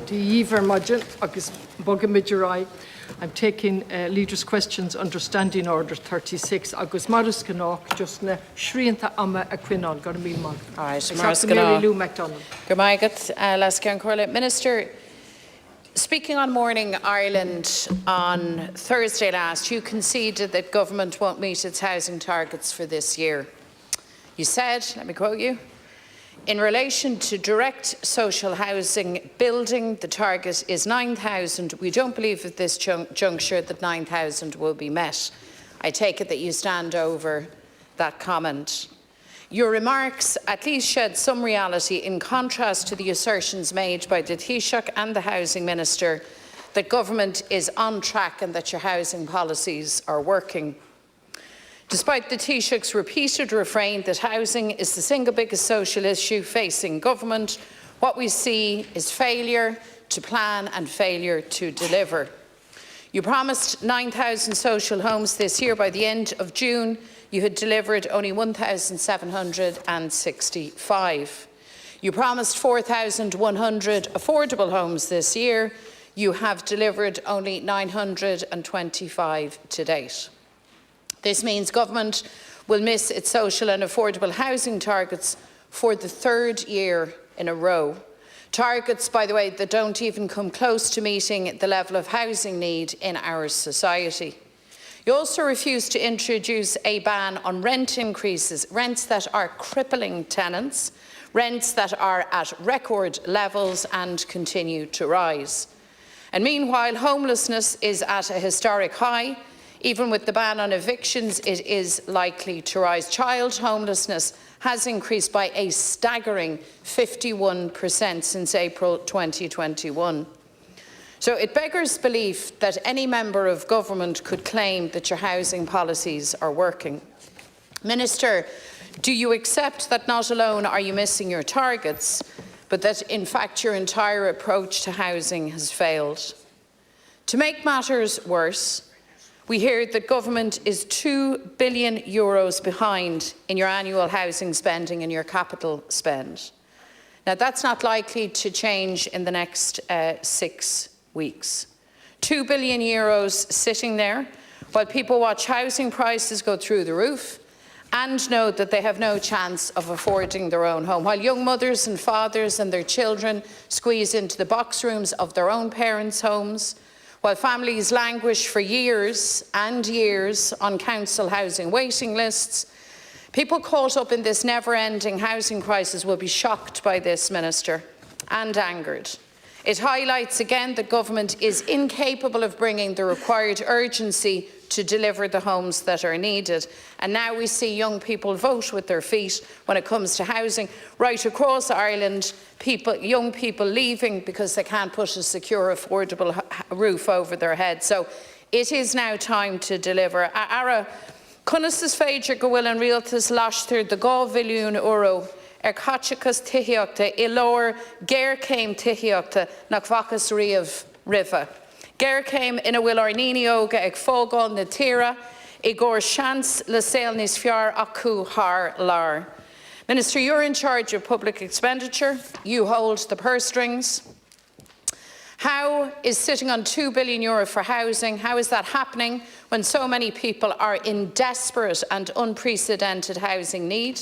Díomhar Maidin agus Boga Midirai. I'm taking leaders' questions under Standing Order 36 agus Maris Ganach just na Shrianta Amma a Quinon. Got a meal man. All right, Maris Ganach. McDonald. Good morning, Minister. Speaking on Morning Ireland on Thursday last, you conceded that government won't meet its housing targets for this year. You said, let me quote you, in relation to direct social housing building, the target is 9,000. We don't believe at this juncture that 9,000 will be met. I take it that you stand over that comment. Your remarks at least shed some reality in contrast to the assertions made by the Taoiseach and the Housing Minister that government is on track and that your housing policies are working. Despite the Taoiseach's repeated refrain that housing is the single biggest social issue facing government, what we see is failure to plan and failure to deliver. You promised 9,000 social homes this year. By the end of June, you had delivered only 1,765. You promised 4,100 affordable homes this year. You have delivered only 925 to date. This means government will miss its social and affordable housing targets for the third year in a row. Targets, by the way, that don't even come close to meeting the level of housing need in our society. You also refused to introduce a ban on rent increases, rents that are crippling tenants, rents that are at record levels and continue to rise. And meanwhile, homelessness is at a historic high. Even with the ban on evictions, it is likely to rise. Child homelessness has increased by a staggering 51% since April 2021. So it beggars belief that any member of government could claim that your housing policies are working. Minister, do you accept that not alone are you missing your targets, but that in fact your entire approach to housing has failed? To make matters worse, we hear that government is €2 billion behind in your annual housing spending and your capital spend. Now that's not likely to change in the next 6 weeks. €2 billion sitting there while people watch housing prices go through the roof and know that they have no chance of affording their own home, while young mothers and fathers and their children squeeze into the box rooms of their own parents' homes, while families languish for years and years on council housing waiting lists. People caught up in this never-ending housing crisis will be shocked by this, Minister, and angered. It highlights again that government is incapable of bringing the required urgency to deliver the homes that are needed. And now we see young people vote with their feet when it comes to housing. Right across Ireland, young people leaving because they can't put a secure, affordable roof over their heads. So it is now time to deliver. Ara, Cunas is féidir go bhfuil an rialtas láistir de €2 billion catchachas tihiachta I lór géir céim tihiachta nach bhachas riamh riva. Géir céim ina bhfuil arníní óga ag fógáil na tíre I gcóir seans le saoil níos fearr acu thar lár. Minister, you're in charge of public expenditure. You hold the purse strings. How is sitting on €2 billion for housing, how is that happening when so many people are in desperate and unprecedented housing need?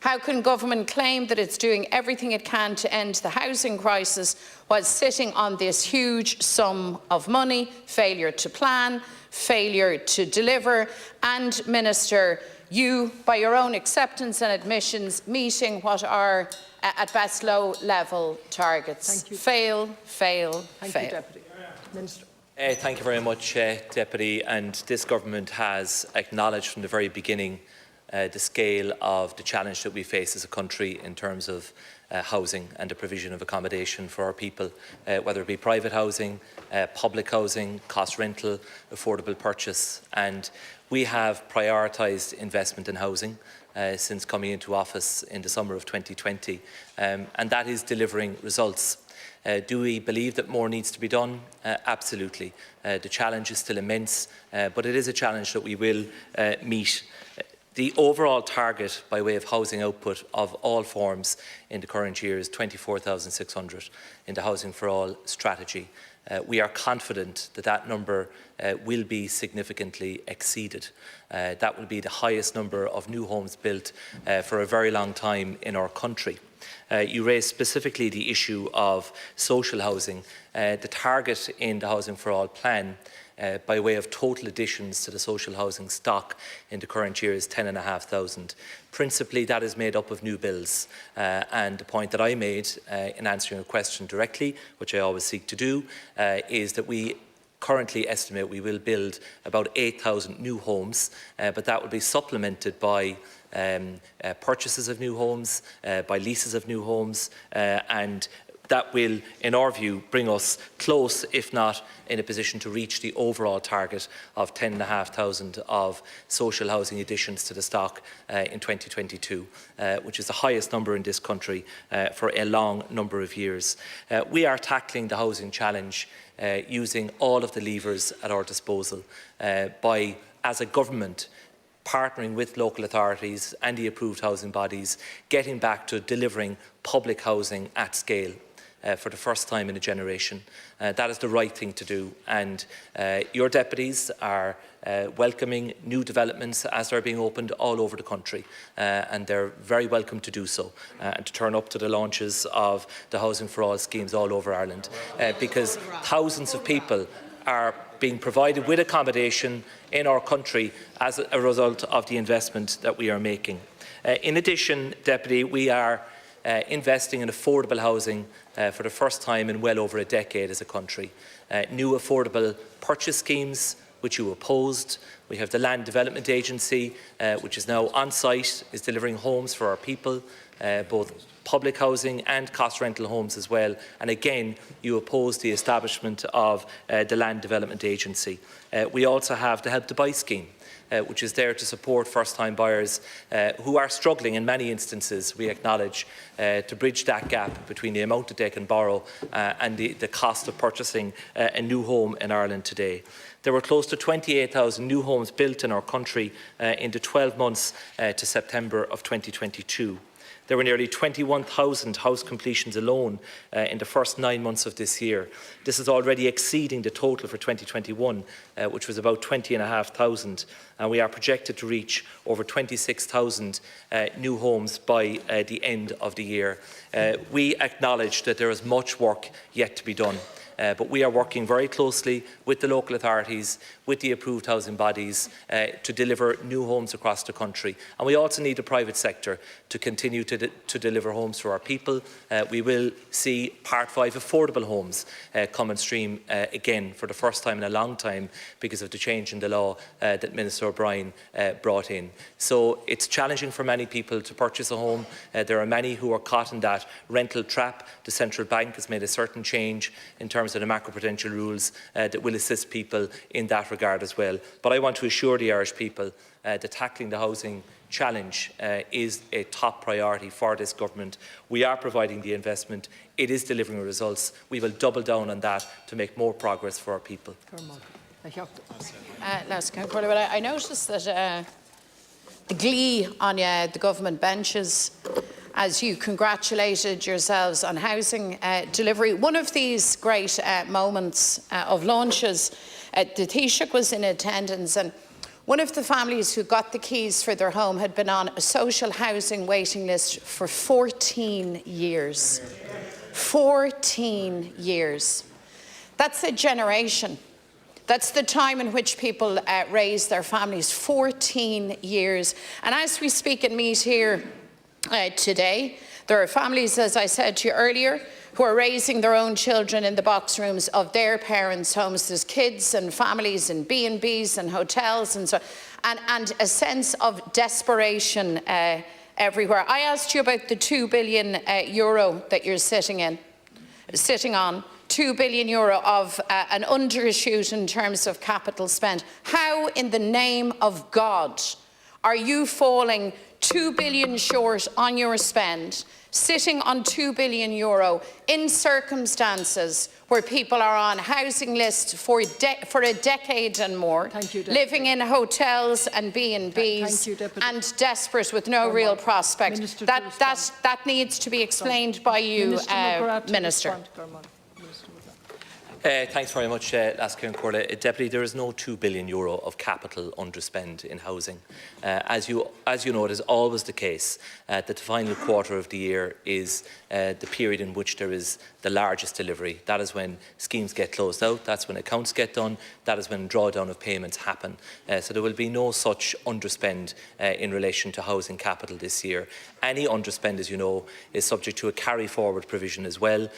How can government claim that it's doing everything it can to end the housing crisis while sitting on this huge sum of money, failure to plan, failure to deliver, and, Minister, you, by your own acceptance and admissions, meeting what are at best low-level targets? Thank you. Fail, fail, Thank fail. you, Deputy. Minister. Thank you very much, Deputy. And this government has acknowledged from the very beginning the scale of the challenge that we face as a country in terms of housing and the provision of accommodation for our people, whether it be private housing, public housing, cost rental, affordable purchase. And we have prioritised investment in housing since coming into office in the summer of 2020, and that is delivering results. Do we believe that more needs to be done? Absolutely. The challenge is still immense, but it is a challenge that we will meet. The overall target by way of housing output of all forms in the current year is 24,600 in the Housing for All strategy. We are confident that that number will be significantly exceeded. That will be the highest number of new homes built for a very long time in our country. You raised specifically the issue of social housing. The target in the Housing for All plan by way of total additions to the social housing stock in the current year is 10,500. Principally, that is made up of new builds. And the point that I made in answering a question directly, which I always seek to do, is that we currently estimate we will build about 8,000 new homes, but that will be supplemented by purchases of new homes, by leases of new homes, and that will, in our view, bring us close, if not in a position to reach the overall target of 10,500 of social housing additions to the stock in 2022, which is the highest number in this country for a long number of years. We are tackling the housing challenge using all of the levers at our disposal by, as a government, partnering with local authorities and the approved housing bodies, getting back to delivering public housing at scale. For the first time in a generation. That is the right thing to do, and your deputies are welcoming new developments as they're being opened all over the country, and they're very welcome to do so and to turn up to the launches of the Housing for All schemes all over Ireland, because thousands of people are being provided with accommodation in our country as a result of the investment that we are making. In addition, Deputy, we are investing in affordable housing for the first time in well over a decade as a country. New affordable purchase schemes, which you opposed. We have the Land Development Agency, which is now on site, is delivering homes for our people, both public housing and cost rental homes as well. And again, you opposed the establishment of the Land Development Agency. We also have the Help to Buy scheme, which is there to support first-time buyers who are struggling in many instances, we acknowledge, to bridge that gap between the amount that they can borrow and the cost of purchasing a new home in Ireland today. There were close to 28,000 new homes built in our country in the 12 months to September of 2022. There were nearly 21,000 house completions alone in the first 9 months of this year. This is already exceeding the total for 2021, which was about 20,500, and we are projected to reach over 26,000 new homes by the end of the year. We acknowledge that there is much work yet to be done. But we are working very closely with the local authorities, with the approved housing bodies to deliver new homes across the country. And we also need the private sector to continue to deliver homes for our people. We will see Part 5 affordable homes come on stream again for the first time in a long time because of the change in the law that Minister O'Brien brought in. So it's challenging for many people to purchase a home. There are many who are caught in that rental trap. The central bank has made a certain change in terms of the macroprudential rules that will assist people in that regard as well. But I want to assure the Irish people that tackling the housing challenge is a top priority for this government. We are providing the investment. It is delivering results. We will double down on that to make more progress for our people. I noticed that the glee on the government benches as you congratulated yourselves on housing delivery. One of these great moments of launches, the Taoiseach was in attendance, and one of the families who got the keys for their home had been on a social housing waiting list for 14 years. 14 years. That's a generation. That's the time in which people raise their families. 14 years. And as we speak and meet here today, there are families, as I said to you earlier, who are raising their own children in the box rooms of their parents' homes. There's kids and families in B&Bs and hotels and so, and a sense of desperation everywhere. I asked you about the €2 billion that you're sitting on. €2 billion of an undershoot in terms of capital spend. How, in the name of God, are you falling €2 billion short on your spend, sitting on €2 billion in circumstances where people are on housing lists for a decade and more, living in hotels and B&Bs and desperate with no real prospect. That needs to be explained by you, Minister. Thanks very much, Lascar and Corley. Deputy, there is no €2 billion of capital underspend in housing. As you know, it is always the case that the final quarter of the year is the period in which there is the largest delivery. That is when schemes get closed out, that's when accounts get done, that is when drawdown of payments happen. So there will be no such underspend in relation to housing capital this year. Any underspend, as you know, is subject to a carry-forward provision as well,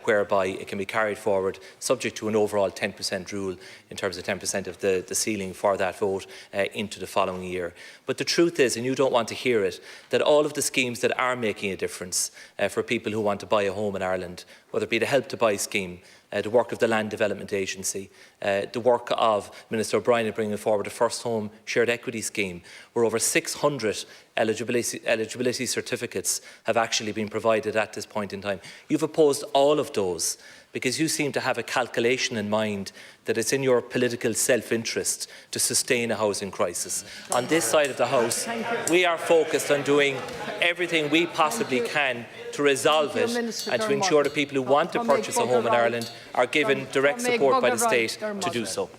whereby it can be carried forward subject to an overall 10% rule in terms of 10% of the ceiling for that vote into the following year. But the truth is, and you don't want to hear it, that all of the schemes that are making a difference for people who want to buy a home in Ireland, whether it be the Help to Buy scheme, the work of the Land Development Agency, the work of Minister O'Brien in bringing forward the First Home Shared Equity scheme, where over 600 eligibility certificates have actually been provided at this point in time. You've opposed all of those because you seem to have a calculation in mind that it's in your political self-interest to sustain a housing crisis. On this side of the House, we are focused on doing everything we possibly can to resolve it and to ensure that people who want to purchase a home in Ireland are given direct support by the state to do so.